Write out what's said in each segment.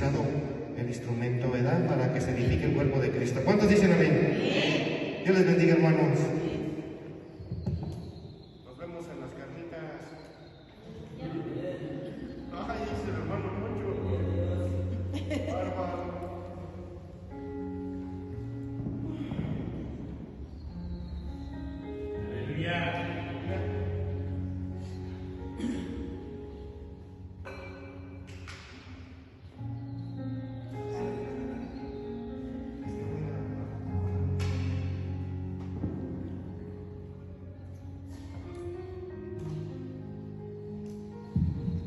utilizado el instrumento, ¿verdad? Para que se edifique el cuerpo de Cristo. ¿Cuántos dicen amén? Sí. Dios les bendiga, hermanos. Nos vemos en las carnitas. Ay, dice el hermano Moncho. Bárbaro. Aleluya.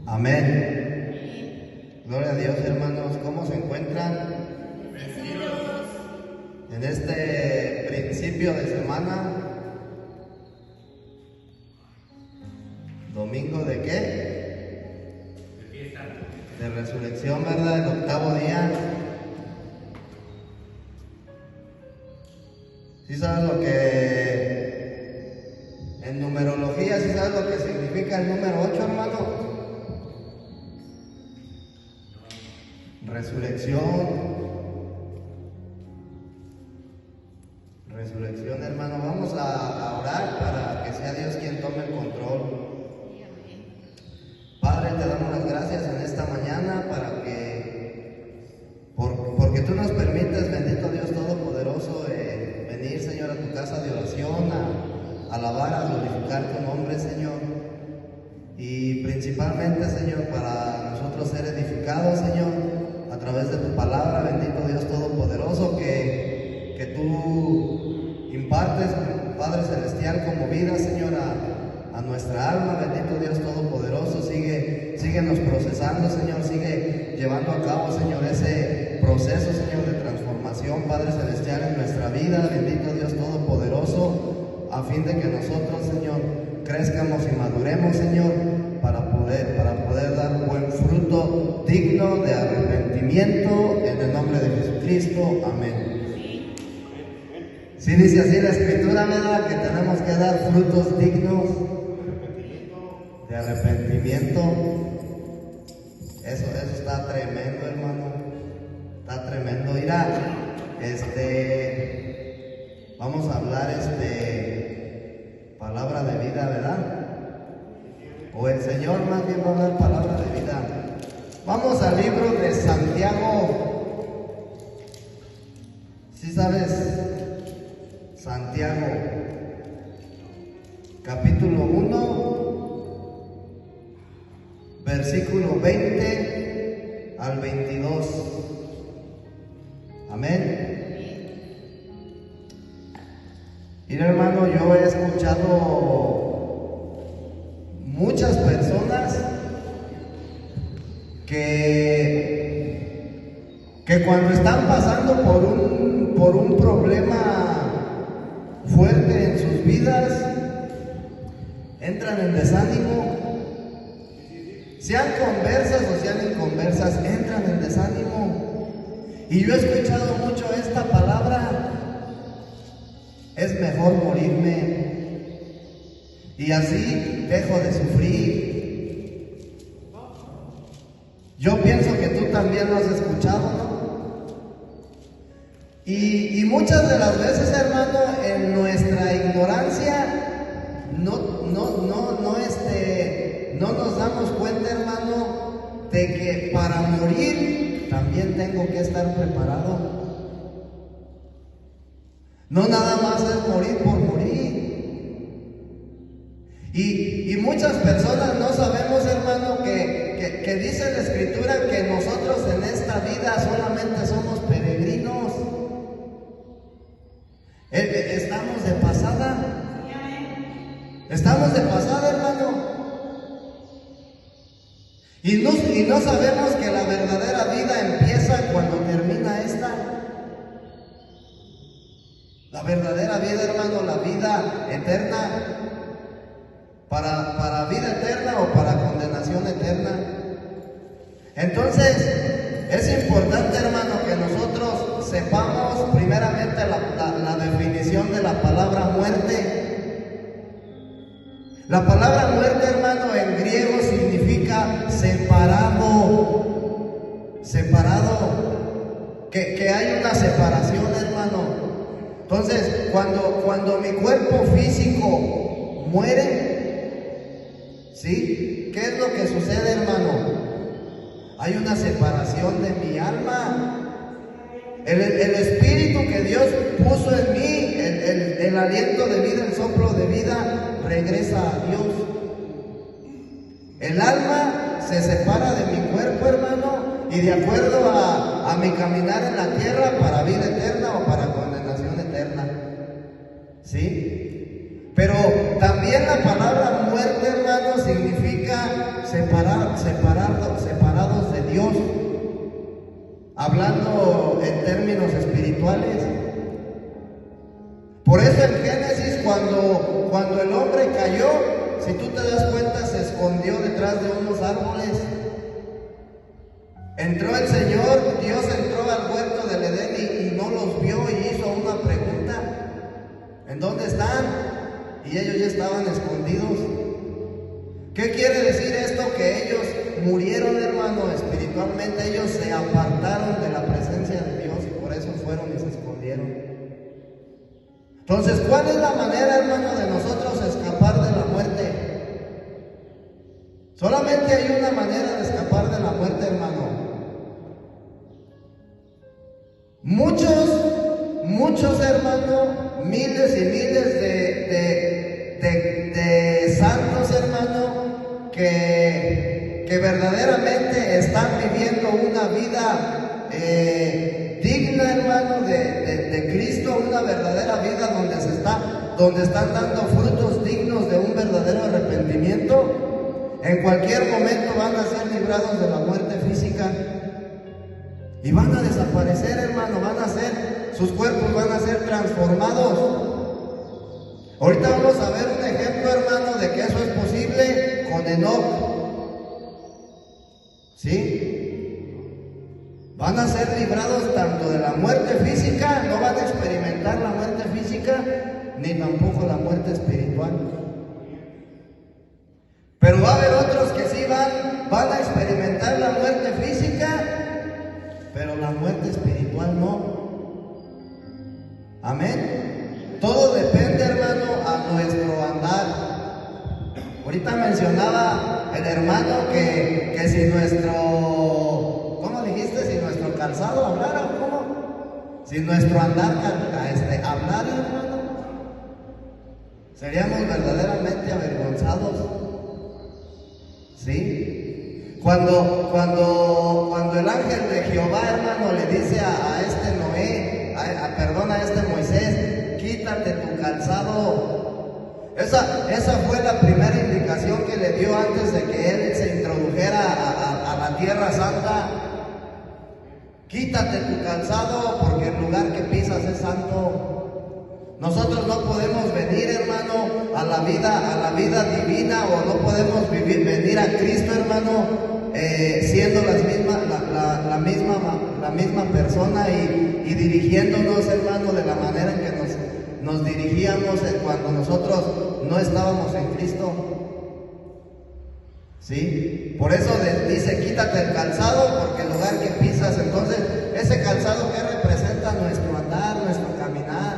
Amén. Gloria a Dios, hermanos. ¿Cómo se encuentran? En este principio de semana, domingo de qué? De fiesta. De resurrección, ¿verdad? El octavo día. ¿Sí sabes lo que en numerología, sí sabes lo que significa el número 8, hermano? Resurrección. Resurrección, hermano. Vamos a orar para que sea Dios quien tome el control. Padre, te damos las gracias en esta mañana para porque tú nos permites, bendito Dios Todopoderoso, venir, Señor, a tu casa de oración, a alabar, a glorificar tu nombre, Señor. Y principalmente, Señor, para nosotros ser edificados, Señor, a través de tu palabra, bendito Dios Todopoderoso, que tú impartes, Padre Celestial, como vida, Señor, a nuestra alma, bendito Dios Todopoderoso. Síguenos procesando, Señor, sigue llevando a cabo, Señor, ese proceso, Señor, de transformación, Padre Celestial, en nuestra vida, bendito Dios Todopoderoso, a fin de que nosotros, Señor, crezcamos y maduremos, Señor, para poder dar buen fruto digno de arrepentimiento, en el nombre de Jesucristo. Amén. Sí dice así la Escritura, ¿verdad? Que tenemos que dar frutos dignos de arrepentimiento. Eso está tremendo, hermano. Está tremendo. Mira, vamos a hablar palabra de vida, ¿verdad? O el Señor más bien va a hablar palabra de vida. Vamos al libro de Santiago. ¿Sí sabes? Santiago, capítulo 1, versículo 20 al 22. Amén. Mira, hermano, yo he escuchado muchas personas que cuando están pasando por un problema fuerte en sus vidas, entran en desánimo, sean conversas o sean inconversas, entran en desánimo. Y yo he escuchado mucho esta palabra: es mejor morirme y así dejo de sufrir. Yo pienso que tú también lo has escuchado, ¿no? Y muchas de las veces, hermano, en nuestra ignorancia no nos damos cuenta, hermano, de que para morir también tengo que estar preparado. No nada más es morir por morir. Y muchas personas no sabemos, hermano, que dice la Escritura que nosotros en esta vida solamente somos peregrinos. Estamos de pasada. Estamos de pasada, hermano. Y no sabemos que la verdadera vida empieza cuando termina esta. La verdadera vida, hermano, la vida eterna, para vida eterna o para condenación eterna. Entonces, es importante, hermano, que nosotros sepamos primeramente la definición de la palabra muerte. La palabra muerte, hermano, en griego significa separado. Separado. separado, que hay una separación, hermano. Entonces, cuando mi cuerpo físico muere, ¿sí? ¿Qué es lo que sucede, hermano? Hay una separación de mi alma. El espíritu que Dios puso en mí, el aliento de vida, el soplo de vida, regresa a Dios. El alma se separa de mi cuerpo, hermano, y de acuerdo a mi caminar en la tierra, para vida eterna o para condenación eterna. ¿Sí? Pero también la palabra muerte, hermano, significa separados de Dios. Hablando en términos espirituales. Por eso en Génesis, cuando el hombre cayó, si tú te das cuenta, se escondió detrás de unos árboles. Entró el Señor, Dios entró al huerto del Edén y no los vio y hizo una pregunta: ¿en dónde están? Y ellos ya estaban escondidos. ¿Qué quiere decir esto? Que ellos murieron, hermano, espiritualmente. Ellos se apartaron de la presencia de Dios y por eso fueron y se escondieron. Entonces, ¿cuál es la manera, hermano, de nosotros escapar de la muerte? Solamente hay una manera de escapar de la muerte, hermano. Muchos, hermano, miles y miles de santos, hermano, que verdaderamente están viviendo una vida digna, hermano, de Cristo, una verdadera vida donde están dando frutos dignos de un verdadero arrepentimiento. En cualquier momento van a ser librados de la muerte física y van a desaparecer, hermano, sus cuerpos van a ser transformados. Ahorita vamos a ver un ejemplo, hermano, de que eso es posible con Enoc. ¿Sí? Van a ser librados tanto de la muerte física, no van a experimentar la muerte física, ni tampoco la muerte espiritual. Pero va a haber otros que sí van a experimentar la muerte física, pero la muerte espiritual no. Amén. Todo depende, hermano, a nuestro andar. Ahorita mencionaba el hermano que si nuestro, ¿cómo dijiste? Si nuestro calzado hablara, ¿cómo? Si nuestro andar hablara, hermano, seríamos verdaderamente avergonzados. ¿Sí? Cuando el ángel de Jehová, hermano, le dice a este Noé, a este Moisés, quítate tu calzado. Esa fue la primera indicación que le dio antes de que él se introdujera a la tierra santa. Quítate tu calzado porque el lugar que pisas es santo. Nosotros no podemos venir, hermano, a la vida divina, o no podemos venir a Cristo, hermano, siendo la misma persona y dirigiéndonos, hermano, de la manera en que nos dirigíamos cuando nosotros no estábamos en Cristo. ¿Sí? Por eso dice, quítate el calzado porque el lugar que pisas. Entonces, ese calzado que representa nuestro andar, nuestro caminar.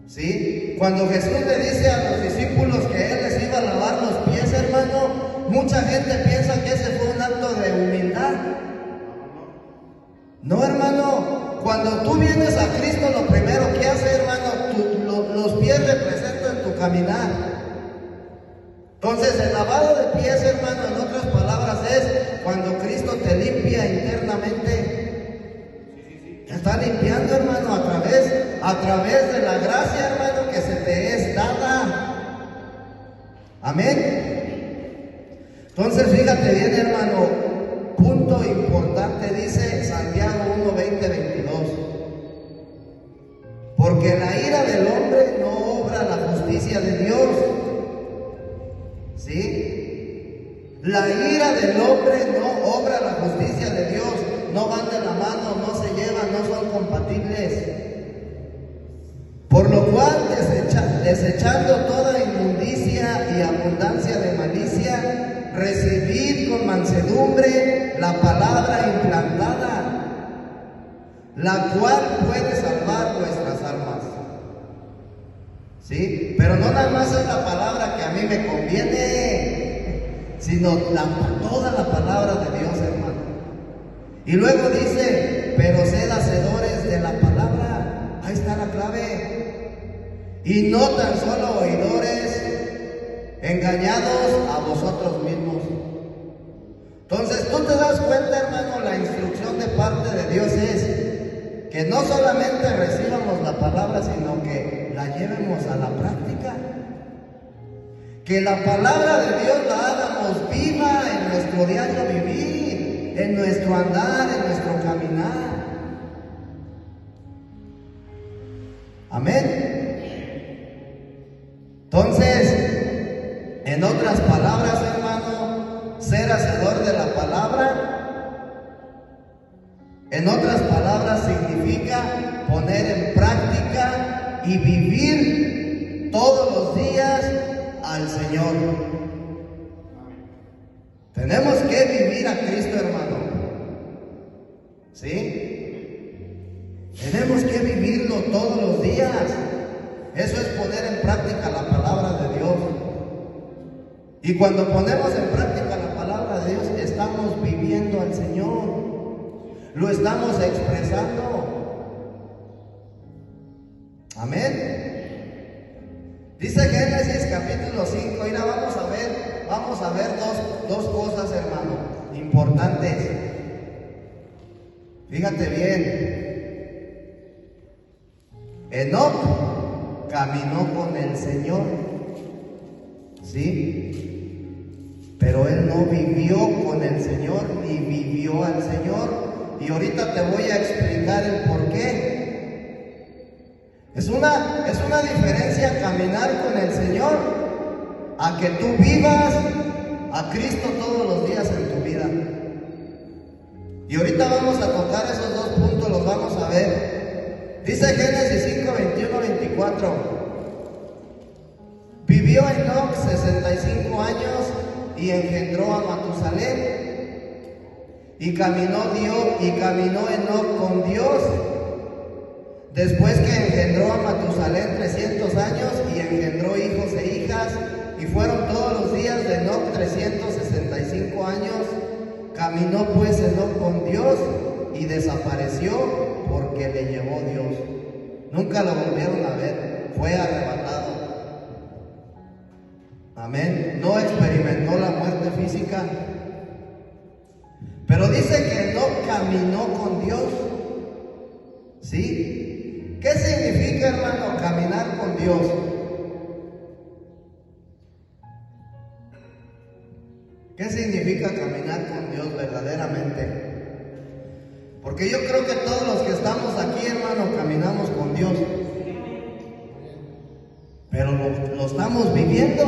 ¿Sí? Cuando Jesús le dice a los discípulos que Él les iba a lavar los pies, hermano, mucha gente piensa que ese fue un acto de humildad. No, hermano, cuando tú vienes a Cristo, lo primero que hace, hermano, los pies representan tu caminar. Entonces, el lavado de pies, hermano, en otras palabras, es cuando Cristo te limpia internamente. Te está limpiando, hermano, a través de la gracia, hermano, que se te es dada. Amén. Entonces, fíjate bien, hermano, punto importante, dice Santiago 1, 20, 22. Porque la ira del hombre no obra la justicia de Dios. ¿Sí? La ira del hombre no obra la justicia de Dios. No van de la mano, no se llevan, no son compatibles. Por lo cual, desechando toda inmundicia y abundancia de malicia, recibid con mansedumbre la palabra implantada, la cual puede salvar vuestras almas. ¿Sí? Pero no nada más es la palabra que a mí me conviene, sino toda la palabra de Dios, hermano. Y luego dice, pero sed hacedores de la palabra. Ahí está la clave. Y no tan solo oidores, engañados a vosotros mismos. Entonces tú te das cuenta, hermano, la instrucción de parte de Dios es que no solamente recibamos la palabra, sino que la llevemos a la práctica. Que la palabra de Dios la hagamos viva en nuestro diario vivir, en nuestro andar, en nuestro caminar. Amén. Entonces, en otras palabras, hermano, ser hacedor de la palabra, en otras palabras, significa poner en práctica y vivir todos los días al Señor. Tenemos que vivir a Cristo, hermano. ¿Sí? Tenemos que vivirlo todos los días. Eso es poner en práctica la palabra de Dios. Y cuando ponemos en práctica la palabra de Dios, estamos viviendo al Señor. Lo estamos expresando. Amén. Dice Génesis capítulo 5. Mira, vamos a ver dos cosas, hermano, importantes. Fíjate bien. Enoc caminó con el Señor, ¿sí? Pero él no vivió con el Señor ni vivió al Señor. Y ahorita te voy a explicar el por qué. Es una diferencia caminar con el Señor a que tú vivas a Cristo todos los días en tu vida. Y ahorita vamos a tocar esos dos puntos, los vamos a ver. Dice Génesis 5, 21, 24. Vivió Enoc 65 años y engendró a Matusalén. Y caminó Enoc con Dios, después que engendró a Matusalén 300 años y engendró hijos e hijas, y fueron todos los días de Enoc 365 años. Caminó pues Enoc con Dios y desapareció porque le llevó Dios. Nunca lo volvieron a ver, fue arrebatado. Amén. No experimentó la muerte física. Pero dice que no caminó con Dios. ¿Sí? ¿Qué significa, hermano, caminar con Dios? ¿Qué significa caminar con Dios verdaderamente? Porque yo creo que todos los que estamos aquí, hermano, caminamos con Dios. Pero lo estamos viviendo.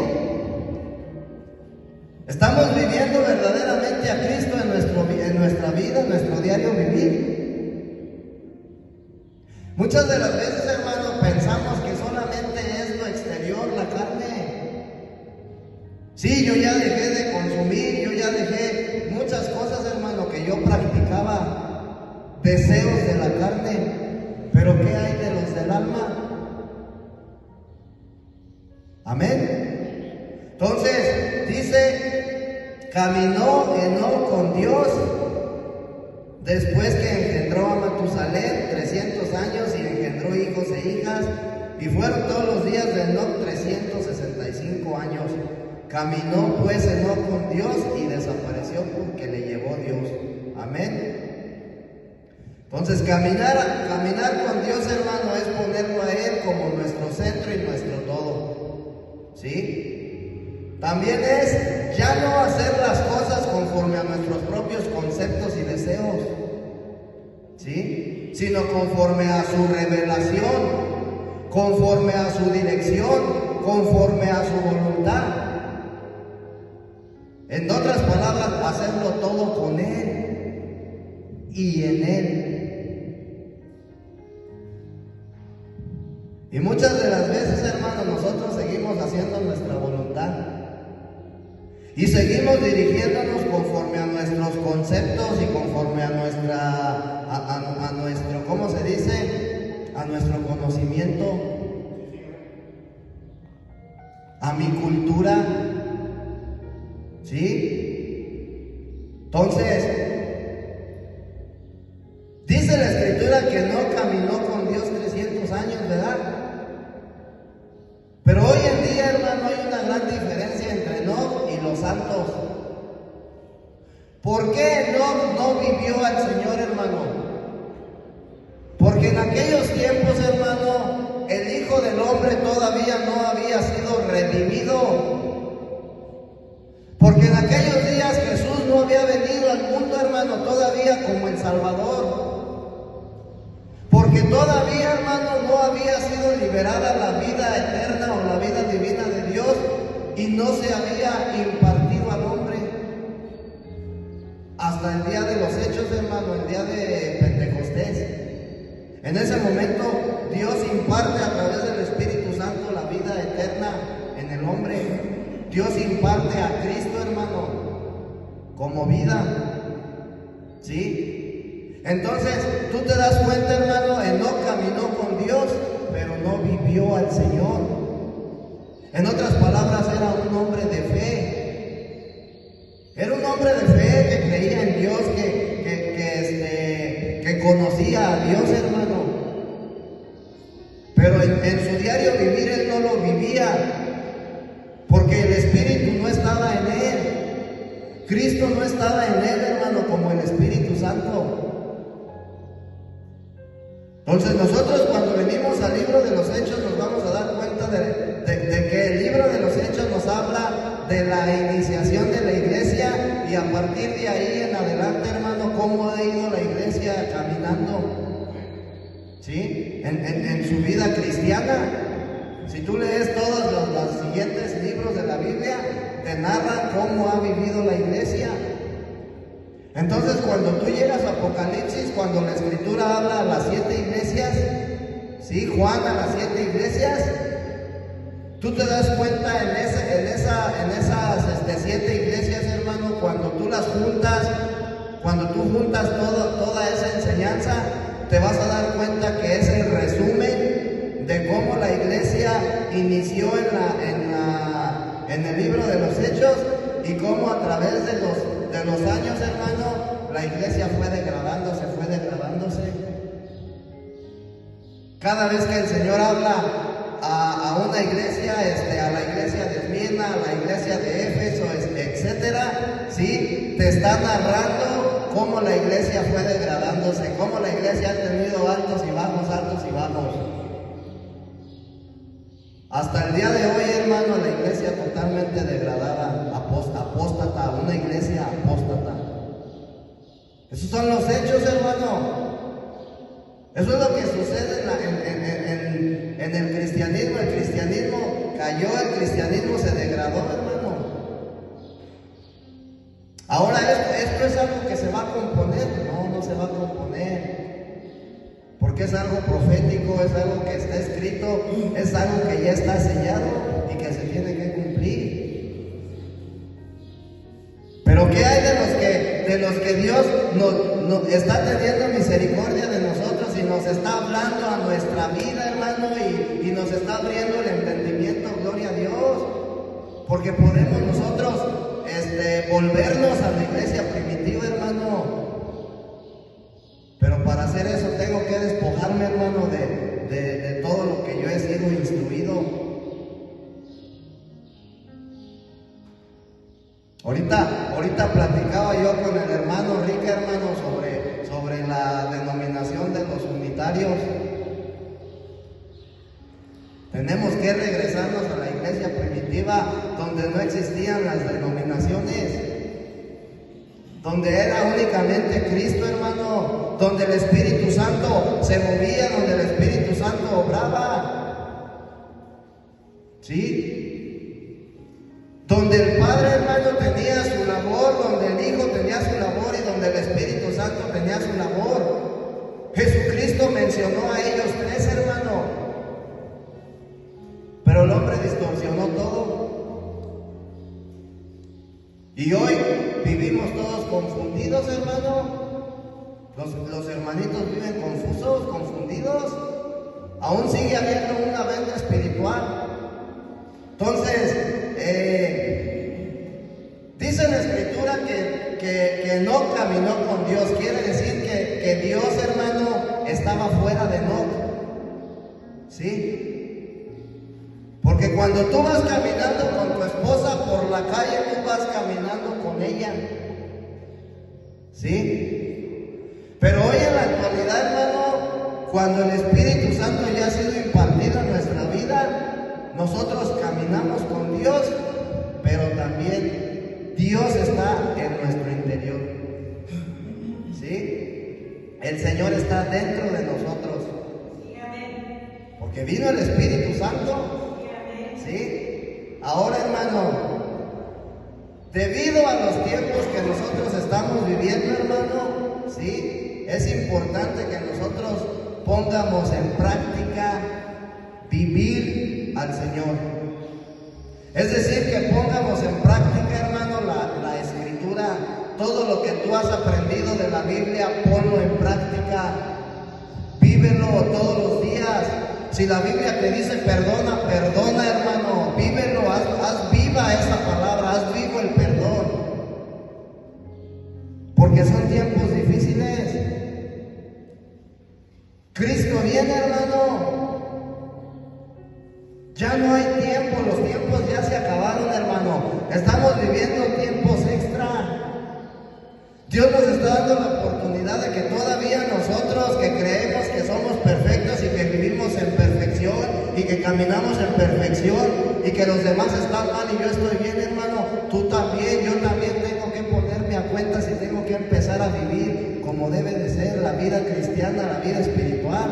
Estamos viviendo verdaderamente a Cristo en nuestra vida, en nuestro diario vivir. Muchas de las veces, hermano, pensamos que solamente es lo exterior, la carne. Sí, yo ya dejé de consumir, yo ya dejé muchas cosas, hermano, que yo practicaba, deseos de la carne. Pero ¿qué hay de los del alma? Amén. Entonces, dice, caminó Enoc con Dios después que engendró a Matusalén 300 años y engendró hijos e hijas, y fueron todos los días de Enoc 365 años. Caminó pues Enoc con Dios y desapareció porque le llevó Dios. Amén. Entonces caminar con Dios, hermano, es ponerlo a Él como nuestro centro y nuestro todo. ¿Sí? También es ya no hacer las cosas conforme a nuestros propios conceptos y deseos, ¿sí? Sino conforme a su revelación, conforme a su dirección, conforme a su voluntad. En otras palabras, hacerlo todo con Él y en Él. Y muchas de las veces, hermanos, nosotros seguimos haciendo nuestra voluntad. Y seguimos dirigiéndonos conforme a nuestros conceptos y conforme a nuestro, ¿cómo se dice? A nuestro conocimiento, a mi cultura, ¿sí? Entonces, dice la Escritura que no caminó con Dios 300 años, ¿verdad? Pero hoy en día, hermano, hay una gran diferencia entre Enoc y los santos. ¿Por qué Enoc no vivió al Señor, hermano? Porque en aquellos tiempos, hermano, el Hijo del Hombre todavía no había sido redimido. Porque en aquellos días Jesús no había venido al mundo, hermano, todavía como el Salvador. Porque todavía, hermano, no había sido liberada la vida eterna o la vida divina de Dios y no se había impartido al hombre. Hasta el día de los hechos, hermano, el día de Pentecostés. En ese momento, Dios imparte a través del Espíritu Santo la vida eterna en el hombre. Dios imparte a Cristo, hermano, como vida. ¿Sí? Entonces, tú te das cuenta, hermano, Enoc caminó con Dios, pero no vivió al Señor. En otras palabras, era un hombre de fe. Era un hombre de fe que creía en Dios, que conocía a Dios, hermano. Pero en su diario vivir él no lo vivía, porque el Espíritu no estaba en él. Cristo no estaba en él, hermano, como el Espíritu Santo. Entonces nosotros cuando venimos al libro de los Hechos nos vamos a dar cuenta de que el libro de los Hechos nos habla de la iniciación de la iglesia y a partir de ahí en adelante, hermano, cómo ha ido la iglesia caminando, ¿sí? En su vida cristiana. Si tú lees todos los siguientes libros de la Biblia, te narran cómo ha vivido la iglesia. Entonces, cuando tú llegas a Apocalipsis, cuando la Escritura habla a las 7 iglesias, ¿sí? Juan a las 7 iglesias, tú te das cuenta en esas 7 iglesias, hermano, cuando tú las juntas, cuando tú juntas toda esa enseñanza, te vas a dar cuenta que es el resumen de cómo la iglesia inició en el libro de los Hechos y cómo a través de los años, hermano, la iglesia fue degradándose. Cada vez que el Señor habla a una iglesia, a la iglesia de Esmirna, a la iglesia de Éfeso, etcétera, ¿sí? Te está narrando cómo la iglesia fue degradándose, cómo la iglesia ha tenido altos y bajos. Hasta el día de hoy, hermano, la iglesia totalmente degradada, apóstata, una iglesia apóstata. Esos son los hechos, hermano. Eso es lo que sucede en el cristianismo. El cristianismo cayó, el cristianismo se degradó, hermano. Ahora, ¿esto es algo que se va a componer? No se va a componer. Porque es algo profético, es algo que está escrito, es algo que ya está sellado y que se tiene que cumplir. Pero ¿qué hay de los que Dios nos está teniendo misericordia de nosotros y nos está hablando a nuestra vida, hermano, y nos está abriendo el entendimiento? Gloria a Dios. Porque podemos nosotros volvernos a la iglesia primitiva, hermano. Pero para hacer eso tengo que despojarme, hermano, de todo lo que yo he sido instruido. Ahorita platicaba yo con el hermano Rick, hermano, sobre la denominación de los unitarios. Tenemos que regresarnos a la iglesia primitiva, donde no existían las denominaciones, donde era únicamente Cristo, hermano, donde el Espíritu Santo se movía, donde el Espíritu Santo obraba, ¿sí? Donde el Padre, hermano, tenía su labor, donde el Hijo tenía su labor y donde el Espíritu Santo tenía su labor. Jesucristo mencionó a ellos tres, hermano, pero el hombre distorsionó todo. Y hoy vivimos todos confundidos, hermano. Los hermanitos viven confusos, confundidos. Aún sigue habiendo una venta espiritual. Entonces, dice la Escritura que Enoc caminó con Dios. Quiere decir que Dios, hermano, estaba fuera de Enoc. ¿Sí? Porque cuando tú vas caminando con tu esposa por la calle, tú vas caminando con ella. ¿Sí? Pero hoy en la actualidad, hermano, cuando el Espíritu Santo ya ha sido impartido en nuestra vida, nosotros caminamos con Dios, pero también Dios está en nuestro interior. ¿Sí? El Señor está dentro de nosotros. Porque vino el Espíritu Santo. ¿Sí? Ahora, hermano, debido a los tiempos que nosotros estamos viviendo, hermano, ¿sí? Es importante que nosotros pongamos en práctica vivir al Señor. Es decir, que pongamos en práctica, hermano, la Escritura. Todo lo que tú has aprendido de la Biblia, ponlo en práctica. Vívelo todos los días. Si la Biblia te dice perdona, perdona, hermano. Vívelo, haz viva esa palabra, haz vivo el perdón. Porque son tiempos difíciles. Cristo viene, hermano. Ya no hay tiempo, los tiempos ya se acabaron, hermano. Estamos viviendo tiempos extra. Dios nos está dando la oportunidad de que todavía nosotros que creemos que somos perfectos y que vivimos en perfección y que caminamos en perfección y que los demás están mal y yo estoy bien, hermano, tú también, yo también tengo que ponerme a cuenta si tengo que empezar a vivir como debe de ser la vida cristiana, la vida espiritual.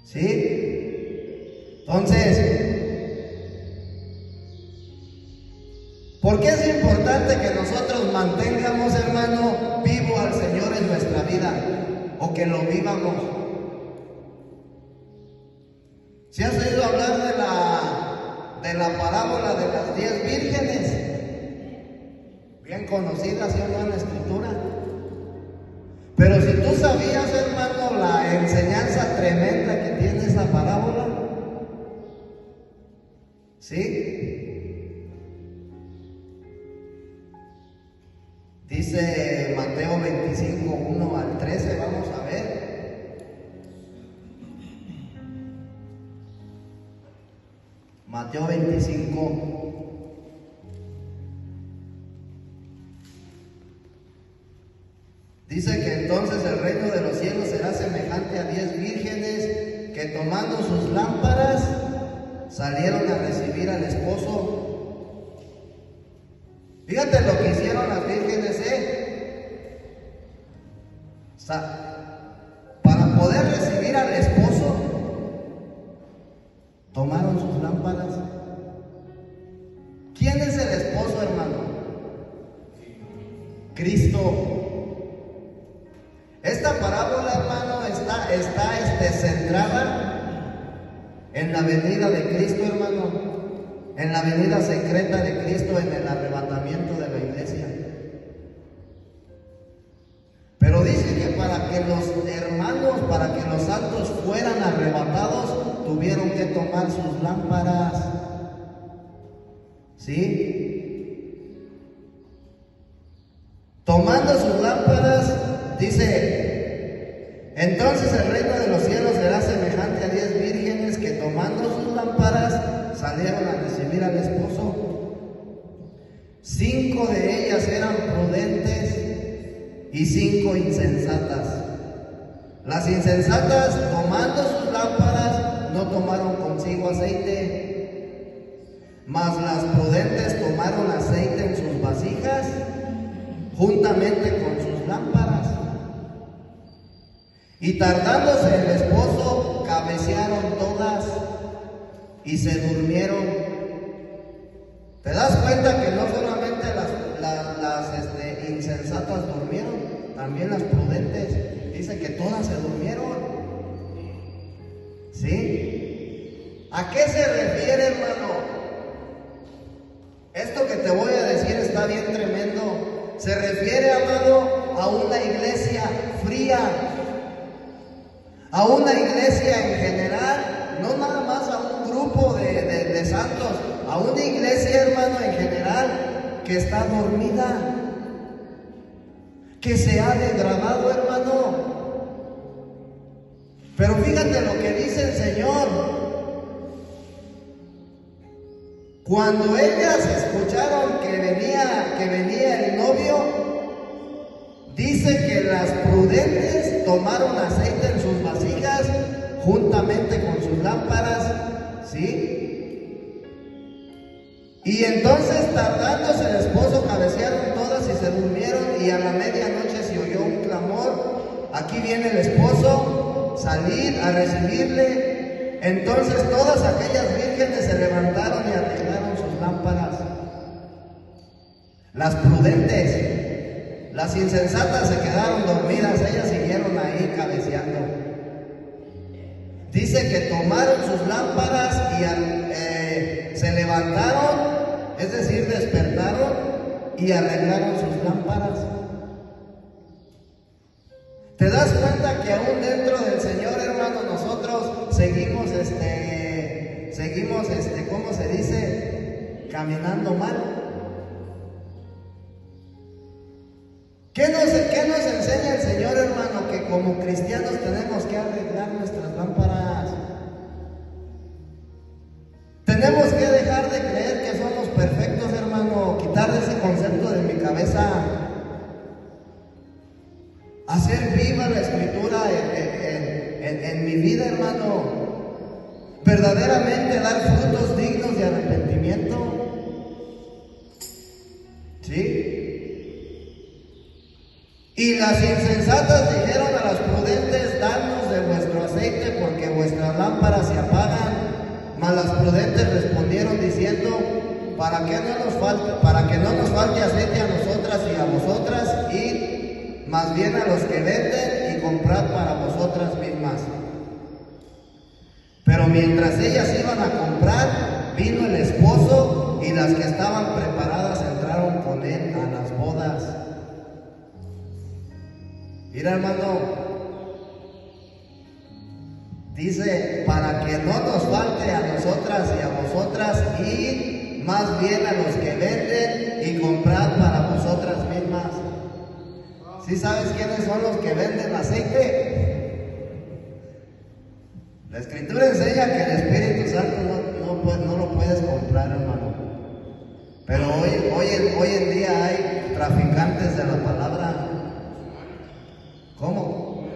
¿Sí? Entonces, ¿por qué es importante que nosotros mantengamos, hermano, vivo al Señor en nuestra vida? O que lo vivamos. ¿Si has oído hablar de la parábola de las 10 vírgenes? Bien conocida, ¿sí o no, en la Escritura? Pero si tú sabías, hermano, la enseñanza tremenda que tiene esa parábola, ¿sí? Dice Mateo 25, 1 al 13, vamos a ver. Mateo 25. Dice que entonces el reino de los cielos será semejante a 10 vírgenes que tomando sus lámparas salieron a recibir al esposo. Fíjate lo que hicieron las vírgenes, para poder recibir al esposo, tomaron sus lámparas. ¿Quién es el esposo, hermano? Cristo. Esta parábola, hermano, está centrada en la venida de Cristo, hermano, en la venida secreta de Cristo, en el arrebatamiento de la iglesia. Pero dice que para que los hermanos, para que los santos fueran arrebatados, tuvieron que tomar sus lámparas. ¿Sí? Tomando sus lámparas, dice, entonces el reino de los cielos será semejante a 10 vírgenes que tomando sus lámparas salieron a recibir al esposo. 5 de ellas eran prudentes y 5 insensatas. Las insensatas, tomando sus lámparas, no tomaron consigo aceite, mas las prudentes tomaron aceite en sus vasijas juntamente con sus lámparas. Y tardándose el esposo, cabecearon todas y se durmieron. ¿Te das cuenta que no solamente las insensatas durmieron, también las prudentes? Dice que todas se durmieron. ¿Sí? ¿A qué se refiere, hermano? Esta se refiere, amado, a una iglesia fría, a una iglesia en general, no nada más a un grupo de santos, a una iglesia, hermano, en general, que está dormida, que se ha degradado, hermano. Pero fíjate lo que dice el Señor. Cuando ellas escucharon que venía el novio, dice que las prudentes tomaron aceite en sus vasijas juntamente con sus lámparas, ¿sí? Y entonces, tardándose el esposo, cabecearon todas y se durmieron, y a la medianoche se oyó un clamor: aquí viene el esposo, salid a recibirle. Entonces todas aquellas vírgenes se levantaron y arreglaron sus lámparas. Las prudentes, las insensatas se quedaron dormidas, ellas siguieron ahí cabeceando. Dice que tomaron sus lámparas y se levantaron, es decir, despertaron y arreglaron sus lámparas. ¿Te das cuenta que aún dentro del Señor, hermano, nosotros seguimos, ¿cómo se dice? Caminando mal. ¿Qué nos enseña el Señor, hermano? Que como cristianos tenemos que arreglar nuestras lámparas. Tenemos que dejar de creer que somos perfectos, hermano, quitar ese concepto de mi cabeza. Hacer viva la Escritura en mi vida, hermano. Verdaderamente dar frutos dignos de arrepentimiento. ¿Sí? Y las insensatas dijeron a las prudentes: dadnos de vuestro aceite, porque vuestras lámparas se apagan. Mas las prudentes respondieron diciendo: para que no nos falte aceite a nosotras y a vosotras, id más bien a los que venden y comprad para vosotras mismas. Pero mientras ellas iban a comprar, vino el esposo, y las que estaban preparadas entraron con él a las bodas. Mira, hermano, dice: para que no nos falte a nosotras y a vosotras, id más bien a los que venden y comprad para vosotras mismas. ¿Sí sabes quiénes son los que venden aceite? La Escritura enseña que el Espíritu Santo no lo puedes comprar, hermano. Pero hoy en día hay traficantes de la palabra. ¿Cómo?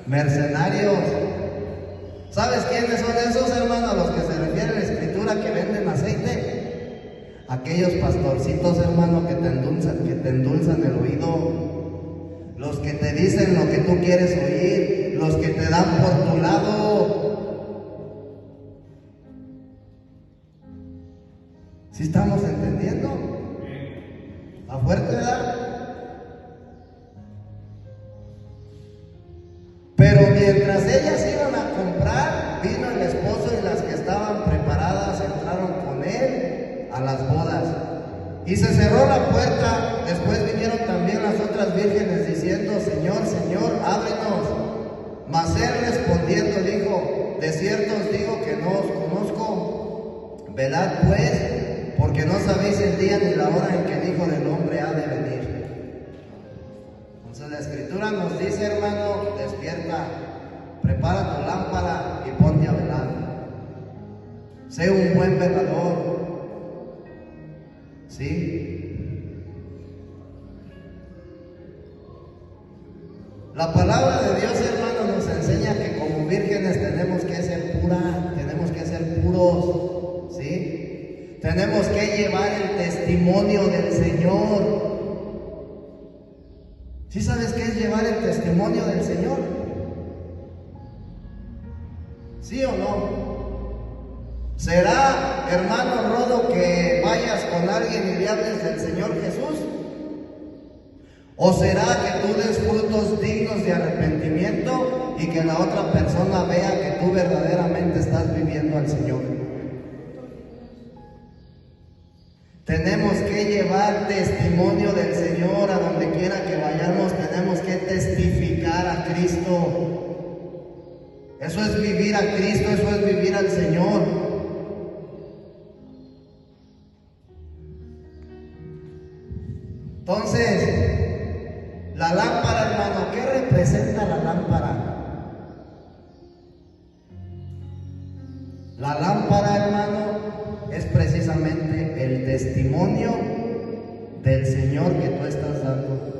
Mercenarios. ¿Sabes quiénes son esos, hermano, a los que se refiere la Escritura que venden aceite? Aquellos pastorcitos, hermano, que te endulzan el oído. Los que te dicen lo que tú quieres oír, los que te dan por tu lado. ¿Sí estamos entendiendo? ¿A fuerte, verdad? Pero mientras ellas iban a comprar, vino el esposo, y las que estaban preparadas entraron con él a las bodas. Y se cerró la puerta. Después vinieron también las otras vírgenes diciendo: Señor, Señor, ábrenos. Mas él respondiendo dijo: de cierto os digo que no os conozco. Velad pues, porque no sabéis el día ni la hora en que el Hijo del Hombre ha de venir. Entonces la Escritura nos dice, hermano: despierta, prepara tu lámpara y ponte a velar. Sé un buen velador. ¿Sí? La palabra de Dios, hermano, nos enseña que como vírgenes tenemos que ser puras, tenemos que ser puros, ¿sí? Tenemos que llevar el testimonio del Señor. ¿Sí sabes qué es llevar el testimonio del Señor? ¿Sí o no? ¿Será, hermano Rodo, que vayas con alguien y le hables del Señor Jesús? ¿O será que tú des frutos dignos de arrepentimiento y que la otra persona vea que tú verdaderamente estás viviendo al Señor? Tenemos que que llevar testimonio del Señor a donde quiera que vayamos. Tenemos que testificar a Cristo. Eso es vivir a Cristo, eso es vivir al Señor. Entonces, la lámpara, hermano, ¿qué representa la lámpara? La lámpara, hermano, es precisamente el testimonio del Señor que tú estás dando.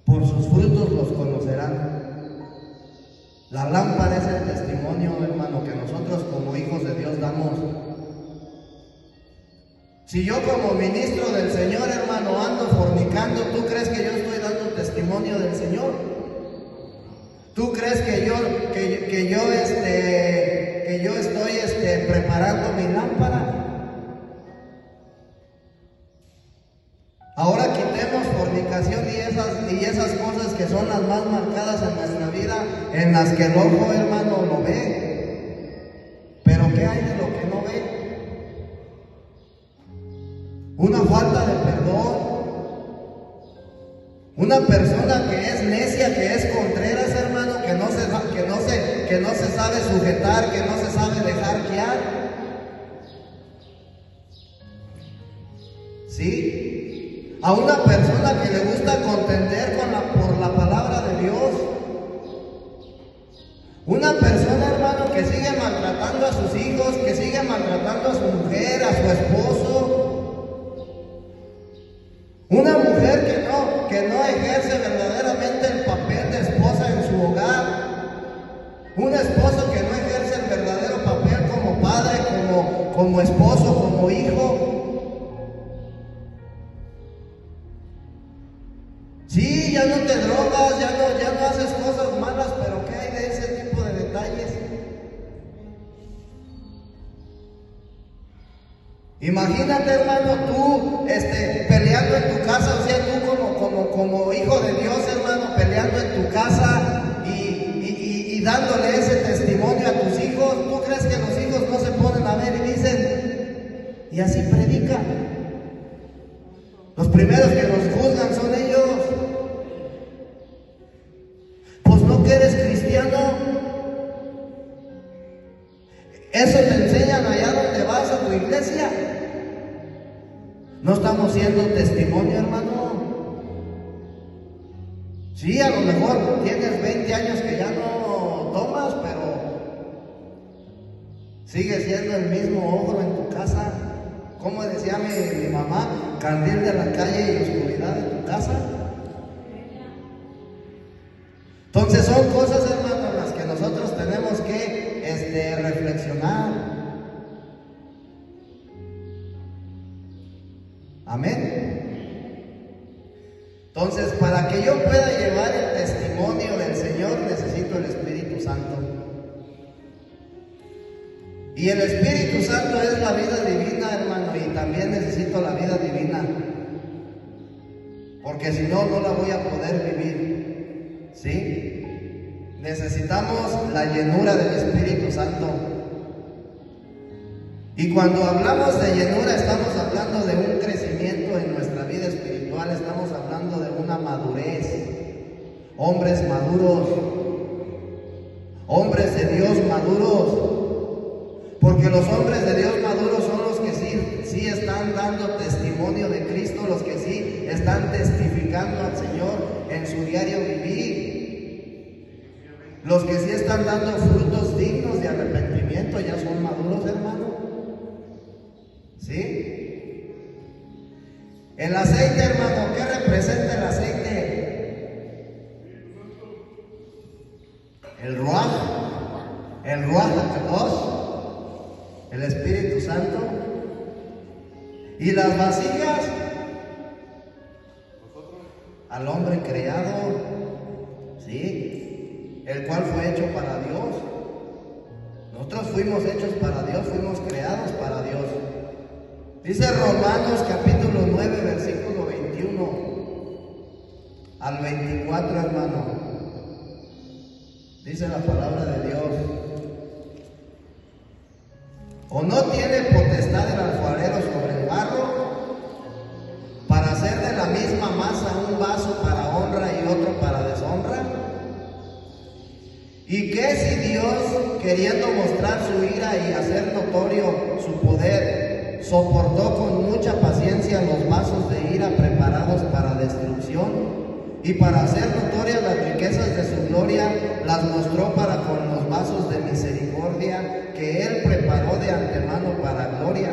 Por sus frutos los conocerán. La lámpara es el testimonio, hermano, que nosotros como hijos de Dios damos. Si yo como ministro del Señor, hermano, ando fornicando, ¿tú crees que yo estoy dando testimonio del Señor? ¿Tú crees que yo estoy preparando mi lámpara? Ahora quitemos fornicación y esas cosas que son las más marcadas en nuestra vida, en las que el ojo, hermano, lo ve. Pero ¿qué hay de lo que no ve? Una falta de perdón. Una persona que es necia, que es contreras, hermano, que no se sabe sujetar, que no se sabe dejar guiar. ¿Sí? A una persona que le gusta contender por la palabra de Dios. Una persona, hermano, que sigue maltratando a sus hijos, que sigue maltratando a su mujer, a su esposo. Una mujer que no ejerce verdaderamente el papel de esposa en su hogar. Un esposo que no ejerce el verdadero papel como padre, como esposo, como hijo. Sí, ya no te drogas, ya no haces cosas malas, pero ¿qué hay de ese tipo de detalles? Imagínate, hermano, tú peleando en tu casa, o sea, tú como hijo de Dios, hermano, peleando en tu casa y dándole ese testimonio a tus hijos. ¿Tú crees que los hijos no se ponen a ver y dicen, y así predica? Los primeros que nos juzgan son ellos. Pues no que eres cristiano. Eso te enseñan allá donde vas a tu iglesia. No estamos siendo testimonio, hermano. Sí, a lo mejor tienes 20 años que ya no tomas, pero sigue siendo el mismo ogro en tu casa. Como decía mi mamá, candil de la calle y oscuridad de tu casa. Entonces son cosas, hermano, en las que nosotros tenemos que reflexionar. Amén. Entonces, para que yo pueda llevar el testimonio del Señor, necesito el Espíritu Santo. Y el Espíritu Santo es la vida divina, hermano, y también necesito la vida divina. Porque si no, no la voy a poder vivir. ¿Sí? Necesitamos la llenura del Espíritu Santo. Y cuando hablamos de llenura, estamos hablando de un crecimiento en nuestra vida espiritual, estamos hablando de una madurez. Hombres maduros, hombres de Dios maduros. Porque los hombres de Dios maduros son los que sí están dando testimonio de Cristo, los que sí están testificando al Señor en su diario vivir. Los que sí están dando frutos dignos de arrepentimiento ya son maduros, hermano. ¿Sí? El aceite, hermano, ¿qué representa el aceite? El Ruach HaKadosh, el Espíritu Santo. Y las vasijas, al hombre creado, ¿sí? El cual fue hecho para Dios. Nosotros fuimos hechos para Dios, fuimos creados para Dios. Dice Romanos capítulo 9, versículo 21 al 24, hermano. Dice la palabra de Dios. ¿O no tiene potestad el alfarero sobre el barro amasa un vaso para honra y otro para deshonra? ¿Y qué si Dios, queriendo mostrar su ira y hacer notorio su poder, soportó con mucha paciencia los vasos de ira preparados para destrucción? Y para hacer notorias las riquezas de su gloria, las mostró para con los vasos de misericordia que Él preparó de antemano para gloria,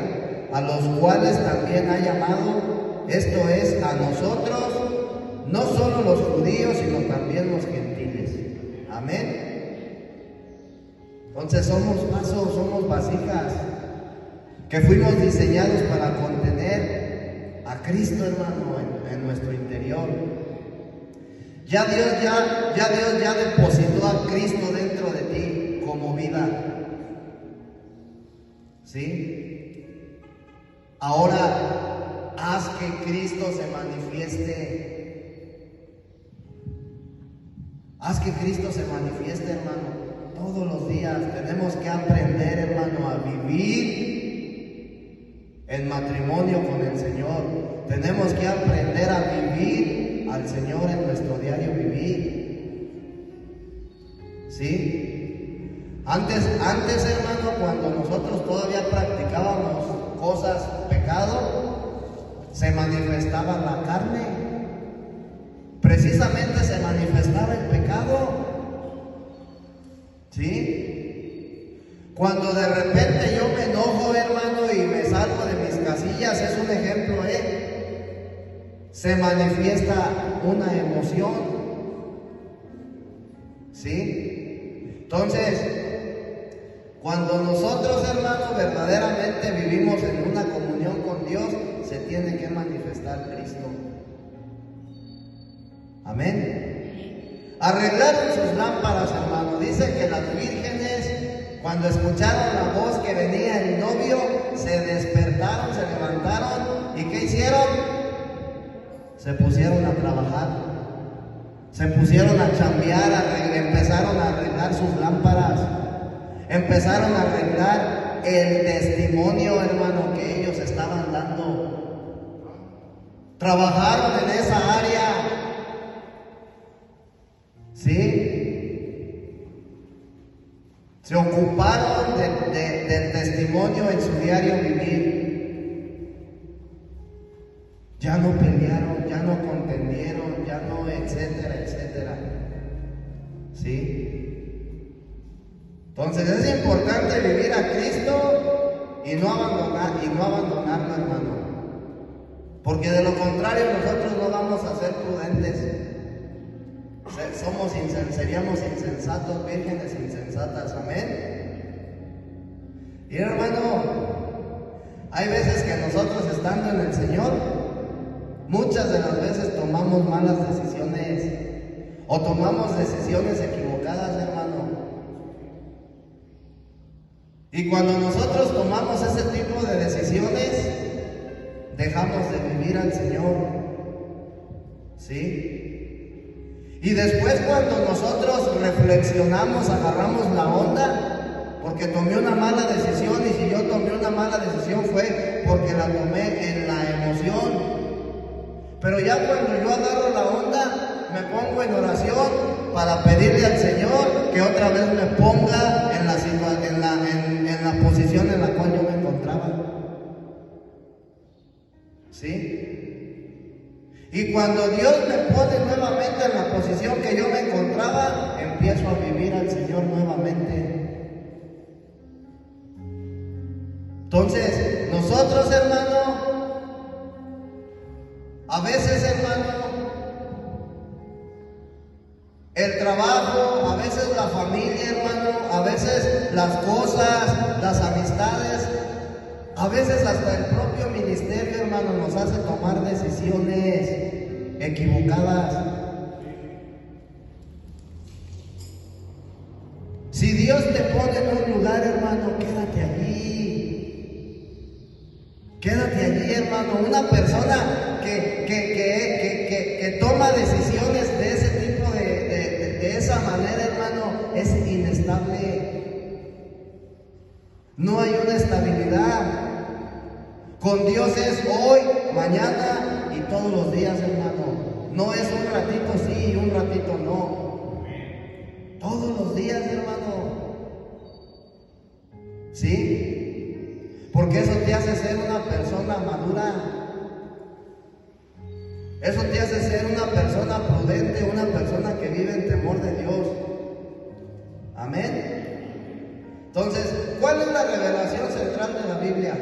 a los cuales también ha llamado, esto es, a nosotros, no solo los judíos, sino también los gentiles. Amén. Entonces somos vasos, somos vasijas, que fuimos diseñados para contener a Cristo, hermano, en nuestro interior. Ya Dios ya depositó a Cristo dentro de ti como vida. ¿Sí? Ahora haz que Cristo se manifieste. Haz que Cristo se manifieste, hermano. Todos los días tenemos que aprender, hermano, a vivir en matrimonio con el Señor. Tenemos que aprender a vivir al Señor en nuestro diario vivir. ¿Sí? Antes, hermano, cuando nosotros todavía practicábamos cosas, pecado, se manifestaba la carne. Precisamente se manifestaba el pecado. ¿Sí? Cuando de repente yo me enojo, hermano, y me salgo de mis casillas, es un ejemplo, se manifiesta una emoción. ¿Sí? Entonces, cuando nosotros, hermanos, verdaderamente vivimos en una comunión con Dios, se tiene que manifestar Cristo. Amén. Arreglaron sus lámparas, hermano. Dice que las vírgenes, cuando escucharon la voz que venía el novio, se despertaron, se levantaron. ¿Y qué hicieron? Se pusieron a trabajar, se pusieron a chambear, empezaron a arreglar sus lámparas, empezaron a arreglar el testimonio, hermano, que ellos estaban dando. Trabajaron en esa área, ¿sí? Se ocuparon del testimonio en su diario vivir. Ya no pelearon, ya no contendieron, ya no, etcétera, etcétera. ¿Sí? Entonces es importante vivir a Cristo y no abandonarlo, hermano. Porque de lo contrario nosotros no vamos a ser prudentes. Seríamos insensatos, vírgenes insensatas. Amén. Y hermano, hay veces que nosotros estando en el Señor, muchas de las veces tomamos malas decisiones o tomamos decisiones equivocadas, hermano. Y cuando nosotros tomamos ese tipo de decisiones, dejamos de vivir al Señor. ¿Sí? Y después cuando nosotros reflexionamos, agarramos la onda, porque tomé una mala decisión, y si yo tomé una mala decisión fue porque la tomé en la emoción. Pero ya cuando yo agarro la onda, me pongo en oración para pedirle al Señor que otra vez me ponga en la posición en la cual yo me encontraba. ¿Sí? Y cuando Dios me pone nuevamente en la posición que yo me encontraba, empiezo a vivir al Señor nuevamente. Entonces, nosotros, hermano, a veces, hermano, el trabajo, a veces la familia, hermano, a veces las cosas, las amistades, a veces hasta el propio ministerio, hermano, nos hace tomar decisiones equivocadas. Si Dios te pone en un lugar, hermano, quédate allí. Quédate allí, hermano. Una persona que toma decisiones de ese tipo, de esa manera, hermano, es inestable. No hay una estabilidad. Con Dios es hoy, mañana y todos los días, hermano. No es un ratito sí y un ratito no. Todos los días, hermano. ¿Sí? Porque eso te hace ser una persona madura. Eso te hace ser una persona prudente, una persona que vive en temor de Dios. Amén. Entonces, ¿cuál es la revelación central de la Biblia?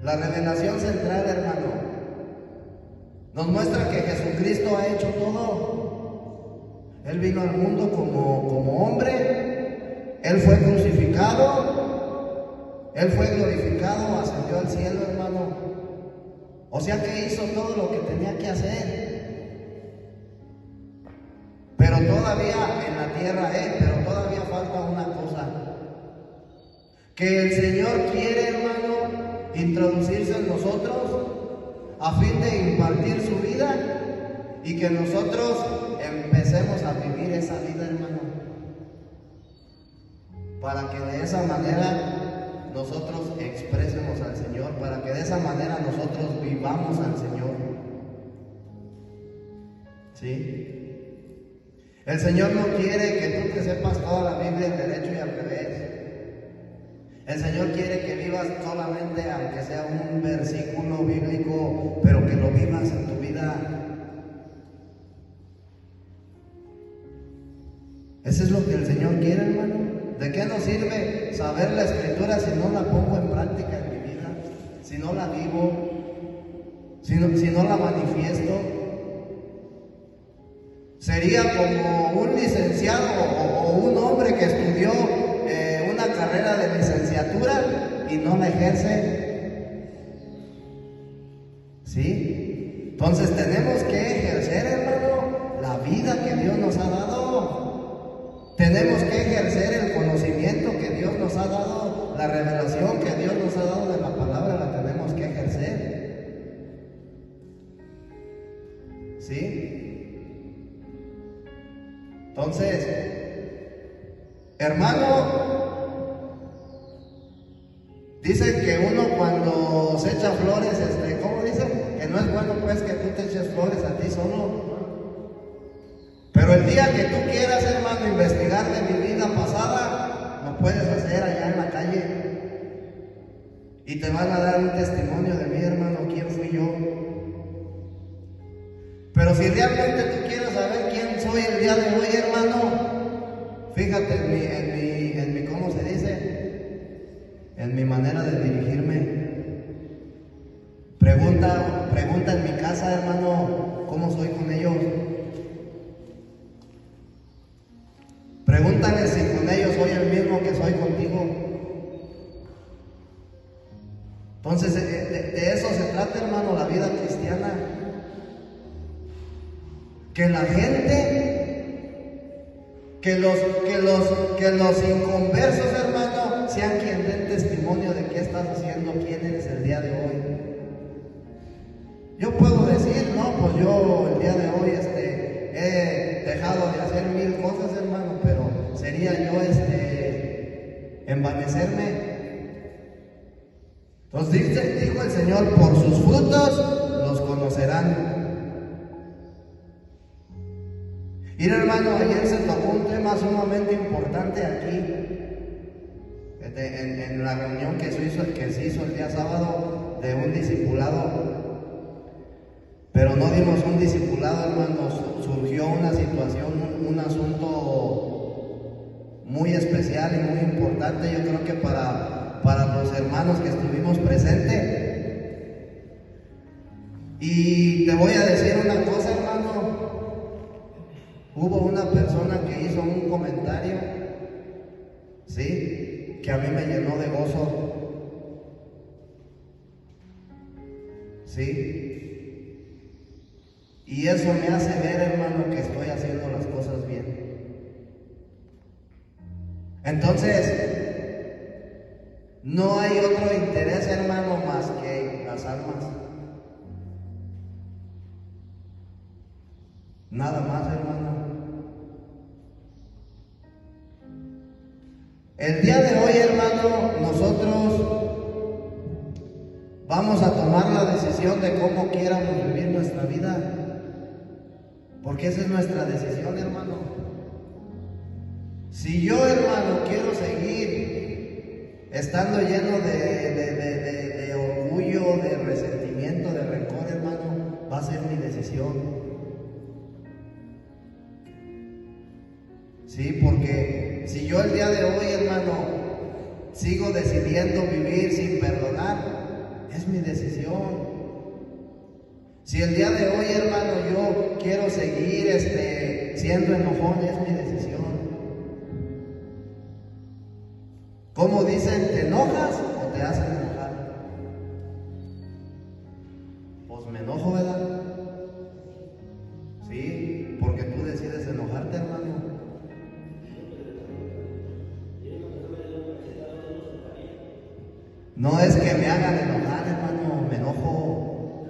La revelación central, hermano, nos muestra que Jesucristo ha hecho todo. Él vino al mundo como hombre, Él fue crucificado, Él fue glorificado, ascendió al cielo, hermano. O sea que hizo todo lo que tenía que hacer. Pero todavía en la tierra, pero todavía falta una cosa. Que el Señor quiere, hermano, introducirse en nosotros a fin de impartir su vida y que nosotros empecemos a vivir esa vida, hermano. Para que de esa manera nosotros expresemos al Señor, para que de esa manera nosotros vivamos al Señor. ¿Sí? El Señor no quiere que tú te sepas toda la Biblia en derecho y al revés. El Señor quiere que vivas solamente, aunque sea un versículo bíblico, pero que lo vivas en tu vida. Eso es lo que el Señor quiere, hermano. ¿De qué nos sirve saber la Escritura si no la pongo en práctica en mi vida? Si no la vivo, si no la manifiesto. Sería como un licenciado o un hombre que estudió una carrera de licenciatura y no la ejerce. ¿Sí? Entonces tenemos que ejercer, hermano, la vida que Dios nos ha dado. Tenemos que ejercer el conocimiento que Dios nos ha dado, la revelación que Dios nos ha dado de la palabra, la tenemos que ejercer. ¿Sí? Entonces, hermano, dicen que uno cuando se echa flores, ¿cómo dicen? Que no es bueno pues que tú te eches flores a ti solo. Pero el día que tú quieras, hermano, investigar de mi vida pasada, lo puedes hacer allá en la calle. Y te van a dar un testimonio de mí, hermano, quién fui yo. Pero si realmente tú quieres saber quién soy el día de hoy, hermano, fíjate en mi ¿cómo se dice? En mi manera de dirigirme. Pregunta en mi casa, hermano, ¿cómo soy con ellos? Pregúntale si con ellos soy el mismo que soy contigo. Entonces, de eso se trata, hermano, la vida cristiana. Que la gente, que los inconversos, hermano, sean quien den testimonio de qué estás haciendo, quién eres el día de hoy. Yo puedo decir, no, pues yo el día de hoy he dejado de hacer 1000 cosas, hermano, pero sería yo envanecerme. Entonces dijo el Señor, por sus frutos los conocerán. Mira, hermano, ayer se tocó un tema sumamente importante aquí, en la reunión que se hizo el día sábado de un discipulado. Pero no dimos un discipulado, hermano, surgió una situación, un asunto muy especial y muy importante, yo creo que para los hermanos que estuvimos presentes. Y te voy a decir una cosa, hermano, hubo una persona que hizo un comentario, ¿sí?, que a mí me llenó de gozo, ¿sí? Y eso me hace ver, hermano, que estoy haciendo las cosas bien. Entonces, no hay otro interés, hermano, más que las almas. Nada más, hermano. El día de hoy, hermano, nosotros vamos a tomar la decisión de cómo quieramos vivir nuestra vida. Porque esa es nuestra decisión, hermano. Si yo, hermano, quiero seguir estando lleno de orgullo, de resentimiento, de rencor, hermano, va a ser mi decisión. Sí, porque si yo el día de hoy, hermano, sigo decidiendo vivir sin perdonar, es mi decisión. Si el día de hoy, hermano, yo quiero seguir siendo enojón, es mi decisión. ¿Cómo dicen? ¿Te enojas o te hacen enojar? Pues me enojo, ¿verdad? Sí, porque tú decides enojarte, hermano. No es que me hagan enojar, hermano, me enojo.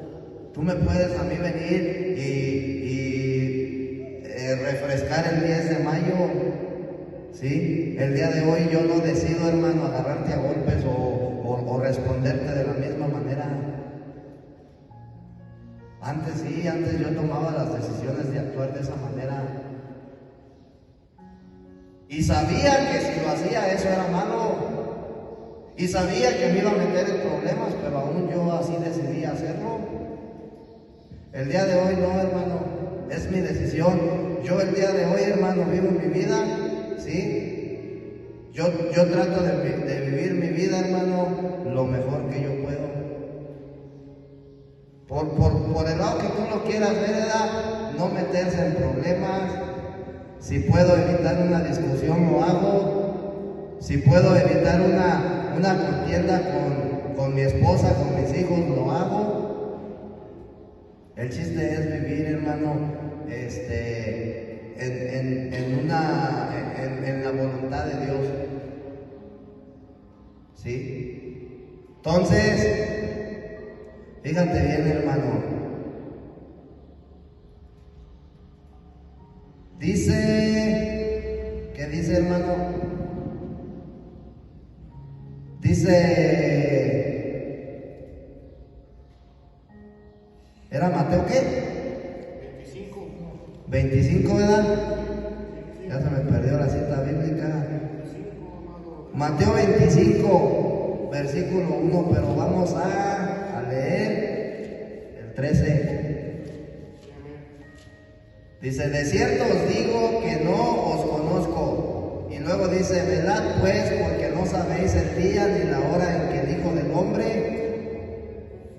Tú me puedes a mí venir y refrescar el 10 de mayo, ¿sí? El día de hoy yo no decido, hermano, agarrarte a golpes o responderte de la misma manera. Antes sí, antes yo tomaba las decisiones de actuar de esa manera. Y sabía que si lo hacía eso era malo. Y sabía que me iba a meter en problemas, pero aún yo así decidí hacerlo. El día de hoy no, hermano, es mi decisión. Yo el día de hoy, hermano, vivo mi vida, ¿sí? Yo trato de vivir mi vida, hermano, lo mejor que yo puedo. Por el lado que tú lo quieras ver, ¿verdad? No meterse en problemas. Si puedo evitar una discusión, lo hago. Si puedo evitar una contienda con mi esposa, con mis hijos, lo hago. El chiste es vivir, hermano, en la voluntad de Dios. ¿Sí? Entonces, fíjate bien, hermano. Dice, ¿qué dice, hermano? Dice, ¿era Mateo qué? 25, ¿verdad? Ya se me perdió la cita bíblica. Mateo 25, versículo 1, pero vamos a leer el 13. Dice, de cierto os digo que no os conozco. Y luego dice, velad pues, porque no sabéis el día ni la hora en que el Hijo del Hombre,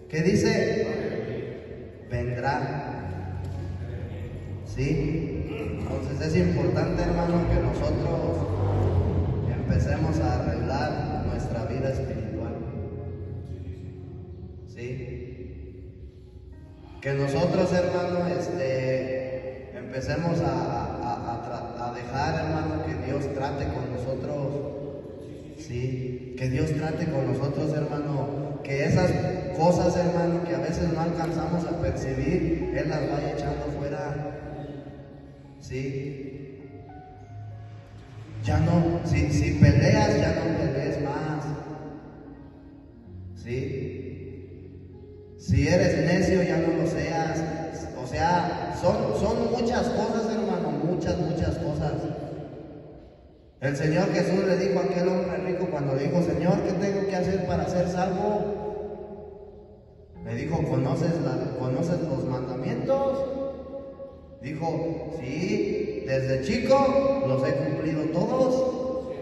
¿qué dice? Vendrá. ¿Sí? Entonces es importante, hermano, que nosotros empecemos a arreglar nuestra vida espiritual. ¿Sí? Que nosotros, hermano, empecemos a dejar, hermano, que Dios trate con nosotros. ¿Sí? Que Dios trate con nosotros, hermano. Que esas cosas, hermano, que a veces no alcanzamos a percibir, Él las vaya echando fuera. ¿Sí? Ya no, si peleas, ya no pelees más. ¿Sí? Si eres necio, ya no lo seas. O sea, son muchas cosas, hermano, muchas cosas. El Señor Jesús le dijo a aquel hombre rico cuando le dijo, Señor, ¿qué tengo que hacer para ser salvo? Le dijo, ¿conoces los mandamientos? Dijo, sí, desde chico los he cumplido todos.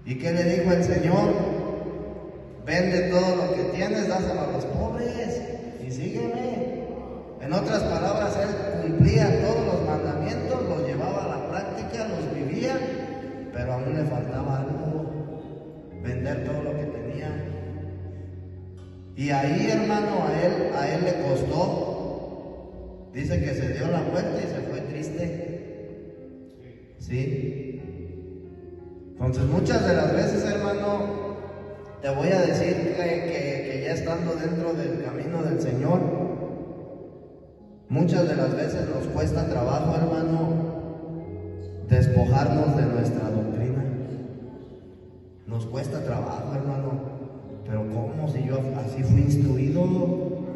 ¿Y qué le dijo el Señor? Vende todo lo que tienes, dáselo a los pobres y sígueme. En otras palabras, Él cumplía todos los mandamientos, los llevaba a la práctica, los vivía, pero aún le faltaba algo, vender todo lo que tenía. Y ahí, hermano, a él le costó. Dice que se dio la vuelta y se fue triste. ¿Sí? Entonces muchas de las veces, hermano, te voy a decir que ya estando dentro del camino del Señor, muchas de las veces nos cuesta trabajo, hermano, despojarnos de nuestra doctrina. Nos cuesta trabajo, hermano. Pero ¿cómo? Si yo así fui instruido.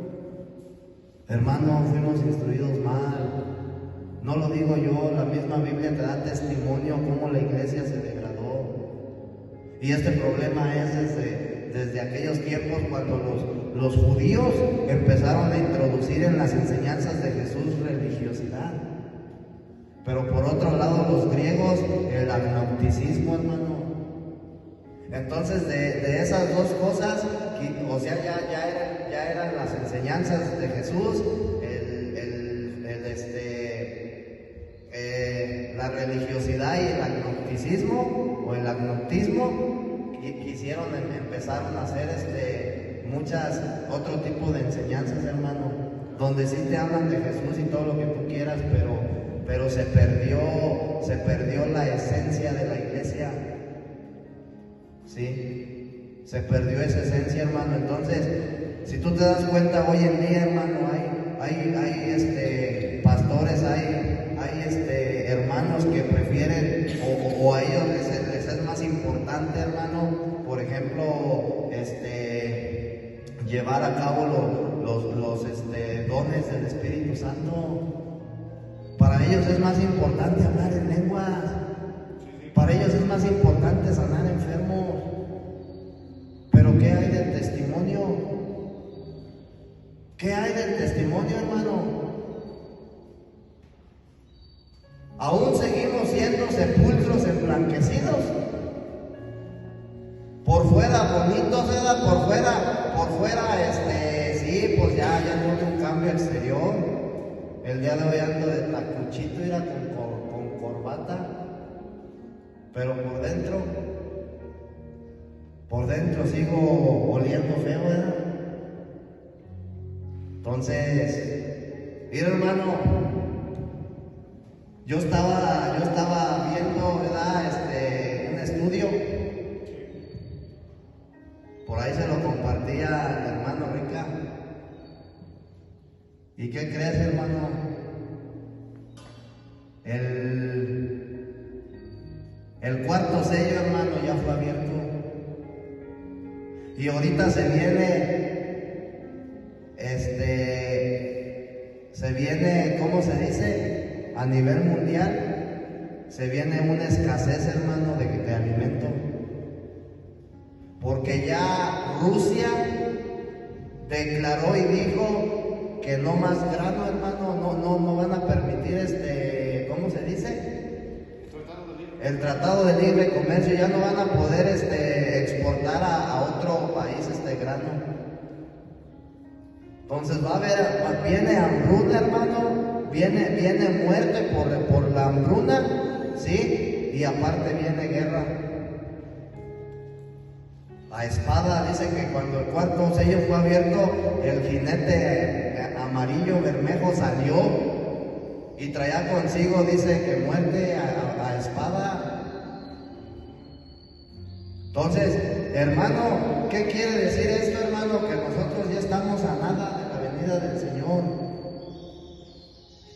Hermano, fuimos instruidos mal. No lo digo yo, la misma Biblia te da testimonio cómo la iglesia se degradó. Y este problema es desde aquellos tiempos cuando los judíos empezaron a introducir en las enseñanzas de Jesús religiosidad. Pero por otro lado los griegos, el agnosticismo, hermano. Entonces de esas dos cosas, o sea, ya eran las enseñanzas de Jesús, la religiosidad y el agnosticismo o el agnosticismo quisieron empezaron a hacer muchas otro tipo de enseñanzas, hermano, donde sí te hablan de Jesús y todo lo que tú quieras, pero se perdió la esencia de la iglesia. Sí, se perdió esa esencia, hermano. Entonces, si tú te das cuenta hoy en día, hermano, hay pastores, hay hermanos que prefieren o a ellos les es más importante, hermano, por ejemplo, llevar a cabo los dones del Espíritu Santo. Para ellos es más importante hablar en lenguas. Para ellos es más importante sanar enfermos. Pero ¿qué hay del testimonio? ¿Qué hay del testimonio, hermano? Aún seguimos siendo sepulcros emblanquecidos. Por fuera bonitos, ¿verdad? Por fuera, sí, pues ya tuve un cambio exterior. El día de hoy ando de tacuchito, mira, con corbata. Pero por dentro sigo oliendo feo, ¿verdad? Entonces, mira, hermano, yo estaba viendo, ¿verdad? Un estudio. Por ahí se lo compartía al hermano Rica. ¿Y qué crees, hermano? El cuarto sello, hermano, ya fue abierto. Y ahorita se viene, ¿cómo se dice? A nivel mundial, se viene una escasez, hermano, de alimento. Porque ya Rusia declaró y dijo que no más grano, hermano, no van a permitir ¿cómo se dice? El Tratado de Libre Comercio, ya no van a poder exportar a otro país grano. Entonces viene hambruna, hermano, viene muerte por la hambruna, ¿sí? Y aparte viene guerra. La espada, dice que cuando el cuarto sello fue abierto, el jinete amarillo bermejo salió y traía consigo, dice, que muerte a espada. Entonces, hermano, ¿qué quiere decir esto, hermano? Que nosotros ya estamos a nada de la venida del Señor.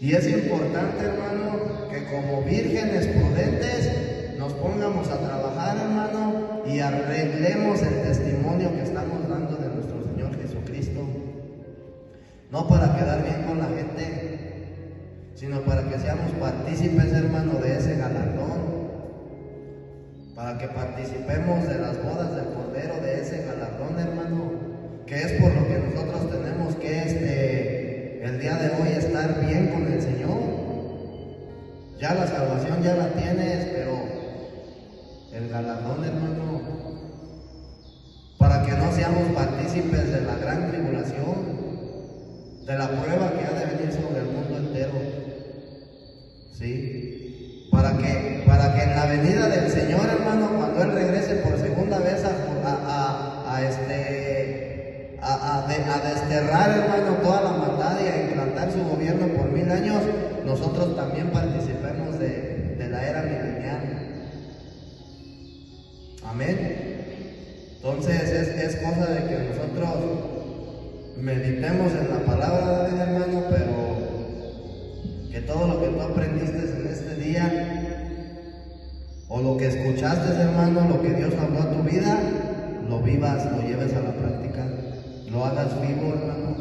Y es importante, hermano, que como vírgenes prudentes nos pongamos a trabajar, hermano, y arreglemos el testimonio que estamos dando de nuestro Señor Jesucristo. No para quedar bien con la gente, sino para que seamos partícipes, hermano, de ese galardón. Para que participemos de las bodas del Cordero, de ese galardón, hermano, que es por lo que nosotros tenemos que el día de hoy estar bien con el Señor. Ya la salvación ya la tienes, pero el galardón, hermano, para que no seamos partícipes de la gran tribulación, de la prueba que ha de venir sobre el mundo entero, ¿sí? Para que en la venida del Señor, hermano, cuando Él regrese por segunda vez a desterrar, hermano, toda la maldad y a implantar su gobierno por 1000 años, nosotros también participemos de la era milenial. Amén. Entonces es cosa de que nosotros meditemos en la palabra de Dios, hermano, pero que todo lo que tú aprendiste en este día, o lo que escuchaste, hermano, lo que Dios habló a tu vida, lo vivas, lo lleves a la práctica, lo hagas vivo, hermano.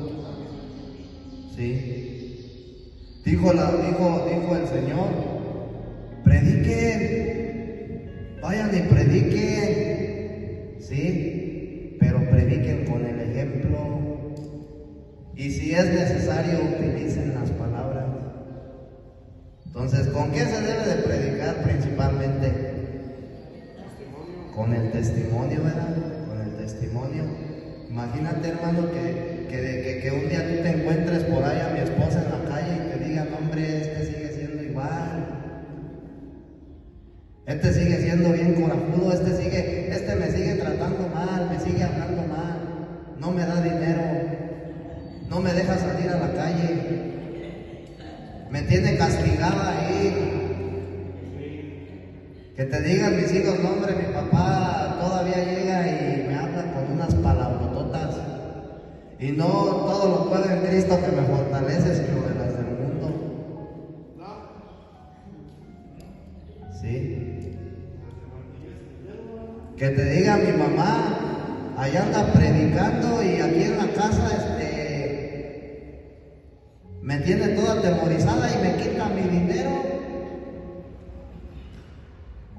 ¿sí? Dijo el Señor, prediquen, vayan y prediquen, ¿sí? Pero prediquen con el ejemplo. Y si es necesario, utilicen las palabras. Entonces, ¿con qué se debe de predicar principalmente? Con el testimonio, ¿verdad? Con el testimonio. Imagínate, hermano, que un día tú te encuentres por ahí a mi esposa en la calle y te digan, hombre, este sigue siendo igual. Este sigue siendo bien corajudo, este me sigue tratando mal, me sigue hablando mal, no me da dinero, no me deja salir a la calle, me tiene castigada ahí. Que te digan mis hijos, no hombre, mi papá todavía llega y me habla con unas palabrototas. Y no todo lo puedo en Cristo que me fortalece, sino de las del mundo. ¿Sí? Que te diga mi mamá, allá anda predicando y aquí en la casa me tiene toda atemorizada y me quita mi dinero.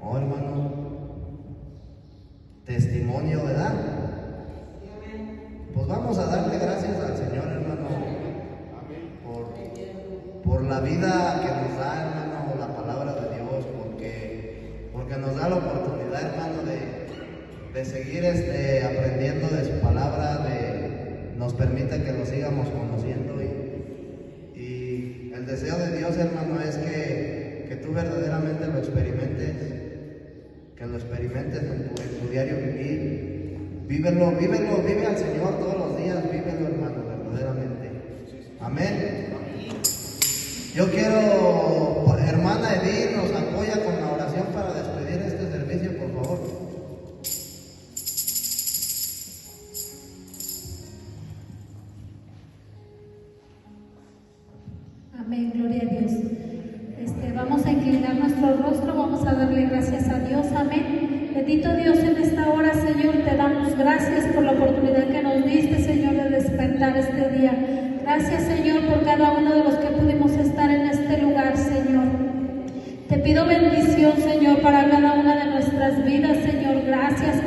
Oh, hermano, testimonio, ¿verdad? Pues vamos a darle gracias al Señor, hermano, por la vida que nos da, hermano, la palabra de Dios, porque nos da la oportunidad, hermano, de seguir aprendiendo de su palabra, nos permite que lo sigamos conociendo y el deseo de Dios, hermano, es que tú verdaderamente lo experimentes, que lo experimentes en tu diario vivir. Vívelo, vive al Señor todos los días, vívelo, hermano, verdaderamente. Amén. Yo quiero, hermana Edith, nos apoya con la oración para despedir este servicio, por favor. Amén, gloria a Dios. Vamos a inclinar nuestro rostro, vamos a darle gracias a Dios, amén. Bendito Dios, en esta hora, Señor, te damos gracias por la oportunidad que nos diste, Señor, de despertar este día. Gracias, Señor, por cada uno de los que pudimos estar en este lugar, Señor. Te pido bendición, Señor, para cada una de nuestras vidas, Señor. Gracias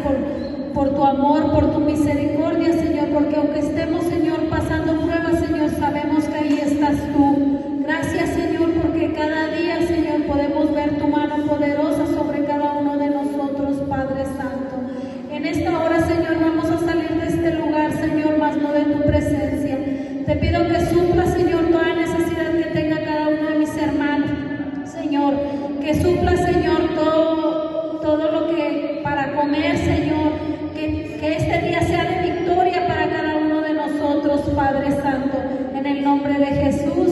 por tu amor, por tu misericordia, Señor, porque aunque estemos, Señor, pasando pruebas, Señor, sabemos que ahí estás tú. Gracias, Señor, porque cada día, Señor, podemos ver tu mano poderosa sobre cada uno de nosotros, Padre Santo. En esta hora, Señor, vamos a salir de este lugar, Señor, más no de tu presencia. Te pido que supla, Señor, toda necesidad que tenga cada uno de mis hermanos, Señor, que supla, Señor, todo lo que para comer, Señor, que este día sea de victoria para cada uno de nosotros, Padre Santo, en el nombre de Jesús.